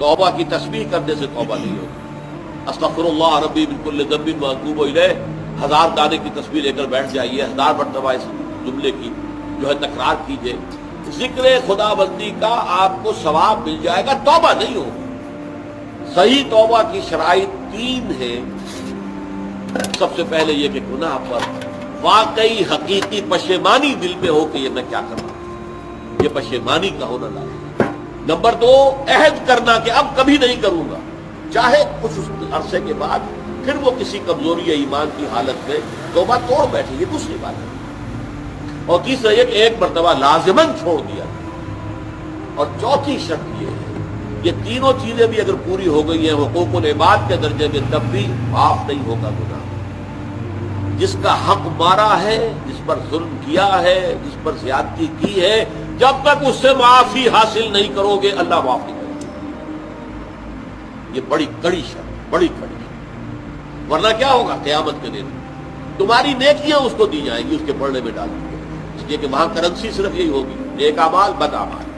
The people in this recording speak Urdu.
توبہ کی تسبیح کرنے سے توبہ نہیں ہوگی. استغفراللہ ربی من کل ذنب واتوب الیہ 1000 دانے کی تسبیح لے کر بیٹھ جائیے, 1000 مرتبہ اس جملے کی جو ہے تکرار کیجیے. ذکر خدا بندی کا آپ کو ثواب مل جائے گا, توبہ نہیں ہوگی. صحیح توبہ کی شرائط 3 ہے. سب سے پہلے یہ کہ گناہ پر واقعی حقیقی پشیمانی دل میں ہو کہ یہ میں کیا کر رہا ہوں, یہ پشیمانی کا ہونا لازم. نمبر 2 عہد کرنا کہ اب کبھی نہیں کروں گا, چاہے کچھ عرصے کے بعد پھر وہ کسی کمزوری یا ایمان کی حالت میں توبہ توڑ بیٹھے, یہ دوسری بات ہے. اور تیسرا یہ کہ ایک مرتبہ لازماً چھوڑ دیا. اور چوتھی شرط یہ ہے, یہ تینوں چیزیں بھی اگر پوری ہو گئی ہیں حقوق العباد کے درجے میں, تب بھی معاف نہیں ہوگا گناہ. جس کا حق مارا ہے, جس پر ظلم کیا ہے, جس پر زیادتی کی ہے, جب تک اس سے معافی حاصل نہیں کرو گے اللہ معاف نہیں کرے گا. یہ بڑی کڑی شرط, بڑی کڑی شرط. ورنہ کیا ہوگا قیامت کے دن تمہاری نیکیاں اس کو دی جائیں گی, اس کے پڑھنے میں ڈال دی جائیں گی, اس لیے کہ وہاں کرنسی صرف یہی ہوگی, نیک اعمال بد اعمال.